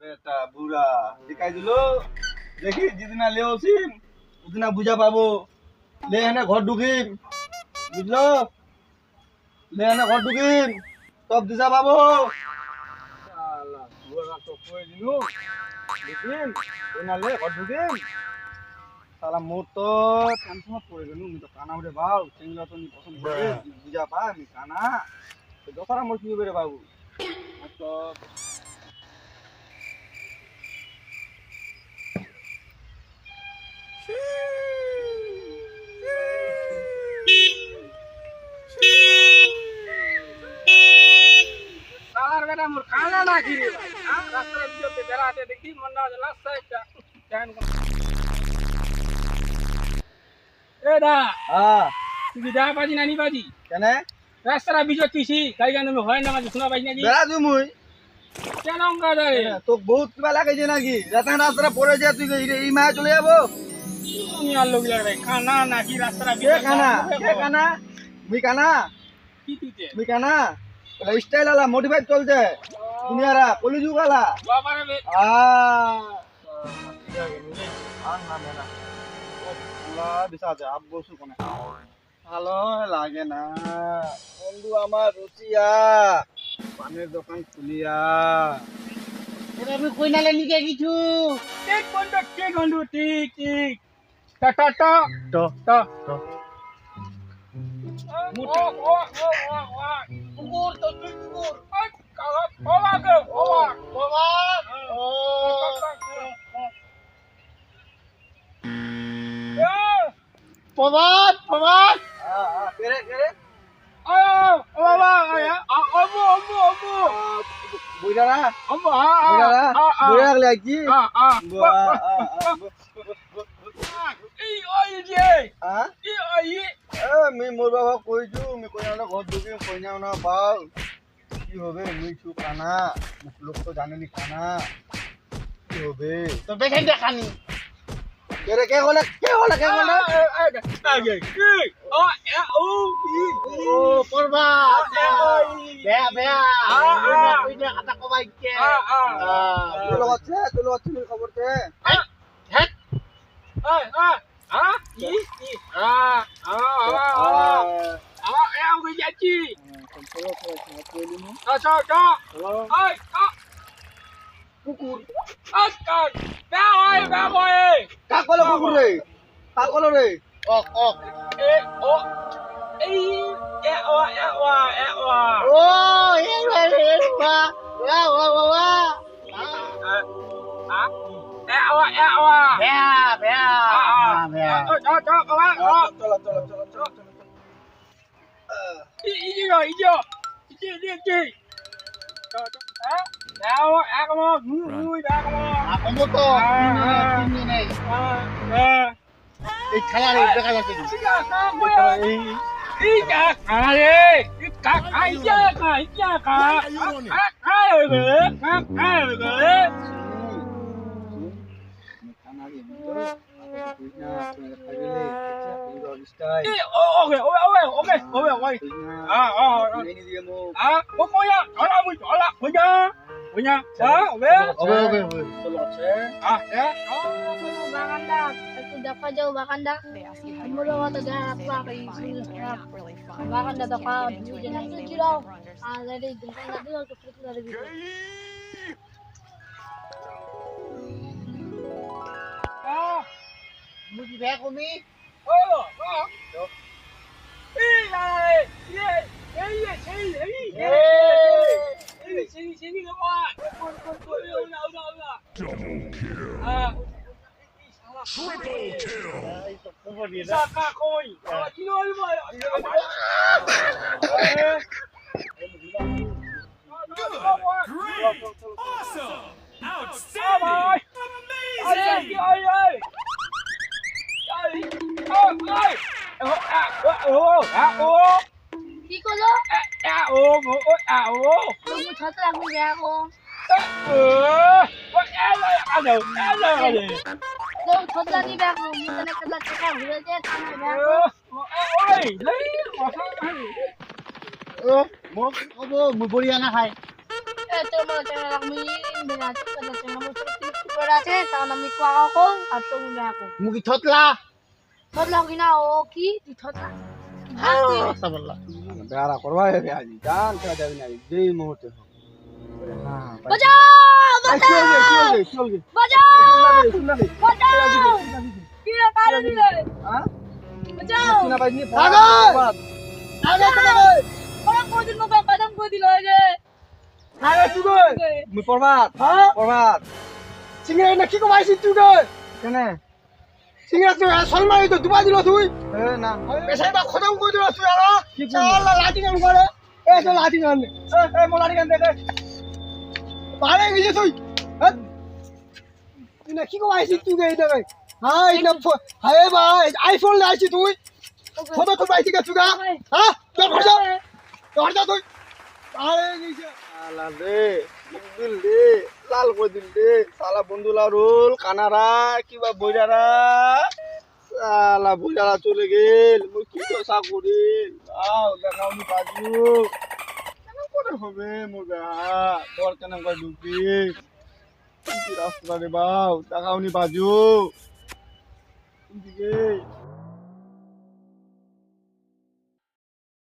বেটা বুড়া শিখাই দিল দেখি যেদিনা লে ওসিম ওদিনা বুঝা পাবো লে এনে ঘর ঢুকিম বুঝলো লে এনে ঘর ঢুকিম সব দিশা পাবো শালা বুড়া তো কই দিনু ঢুকিম ওনা লে ঘর ঢুকিম শালা মোর তো টেনশনত পড়ে গেলু আমি তো কানা উঠে বাউ চিংলা তো নি পছন্দ করে বুঝা পা আমি কানা তো দশরা মোর কি করে বাবু তো সালার বেটা মোর কানা না ঘিরে ভাই হ্যাঁ রাস্তার ভিতরে বেড়াতে দেখি মন না রাস্তা একটা কেন এ দা হ্যাঁ তুই যা বাজি না নি বাজি কেন রাস্তার ভিতরে তুইছি গাড়ি গান হয় না মাঝে শোনা বাজি নাকি বেড়া তুই কেন অঙ্কা যায় তো বহুত কিবা লাগাইছে নাকি রাতে রাস্তা পড়ে যায় তুই এই মায়া চলে যাবো তুমি আর লোক লাগে কানা নাকি রাস্তার কে ভিতরে কানা কে কানা মুই কানা কি তুইতে মুই কানা স্টাইল আলা মডিফাইড চলছে দুনিয়ারা কলিযুগ আলা বাবা রে আ ভালো লাগে না বন্ধু আমার রুচিয়া পানের দোকান খুলিয়া আমি কই নালে নিকে কিছু ঠিক বন্ধু ঠিক ঠিক টা টা টা তো টা তো মুটা ও কুকুর তো তুই কুকুর কালা কালা কে ওয়া বাবা ও প্রভাত প্রভাত কেরে কেরে বুইড়ারা বুইড়া লাগলে কি আমি মোর বাবা কইছু আমি কইনা না ঘর ঢুকি কইনা না পাও কি হবে মুই ছু কানা লোক তো জানেনি কানা কি হবে তো দেখেন দেখানি কেরে কে হলে ও প্রভাত বেয়া বেয়া ওই যে কথা কবাই কে তুলো আছে খবর তে হেট কুকুর Bye bye. কাকলে কুকুর রে কাকলে রে অক অক ও এই রে বা ওয়া বেয়া বেয়া বেয়া চলো আপনি তো তিন নেই এই খালা রে দেখা যাচ্ছে Punya, Aku dapat jauh bakanda. Mulu waktu dah apa bakanda tak kau jangan tu jirau. Jadi jangan lagi aku pergi lagi. মুজি বেয়া কমি Iko lo, kamu satu lagu ya aku. Lo satu lagi ya aku. Kita nak kerja cakap dulu je sama ya aku. মোক কব বৰিয়া নাখায় Coba cakap lagu ini dengan kerja cakap বেড়া আছে তার নাম Miku আকাও আর তো মুন্ডা আকো মুখি থতলা বদলা কিনা ও কি তুই থতা কি ভাবছিস আস্তাগফিরুল্লাহ বেড়া করবা হবে আজি জান খেলা যাবে না যেই মুহূর্তে হোক হ্যাঁ বাজাও চল গে বাজাও শুননা দে বাজাও কি রে কারে দিলে হ্যাঁ বাজাও শুনা পাইনি আগে ওরা কোদিন মতো কদম কই দিল রে আরে তুই কই মুই পরবাত হ্যাঁ পরবাত সিংহে না কি কমাইছিস তুই গে কেনে সিংহে তুই সলমাই তো দুবা দিল তুই এ না পেছাই বা খতম করে দিল তুই আর কি আল্লাহ লাঠি কাম করে এ তো লাঠি কাম এ মোলাড়ি গান দেখে পারে গেছে তুই তুই না কি কমাইছিস তুই গে এটা ভাই হ্যাঁ এটা হায় ভাই আইফোন লাইছিস তুই ফটো তো পাইছিস তুই গা হ্যাঁ তোর ঘর যা তুই পারে গেছে সালা রে দিল দে লাল কই দিল দে সালা বন্ধু লারুল কানারা কিবা বইরারা সালা বইরারা চলে গেল মুই কি দশা করিল আও দেখাওনি বাজু কেন করে হবে মুগা তোর কেন কই ঢুকি কি রাস্তা রে বাউ দেখাওনি বাজু দিকে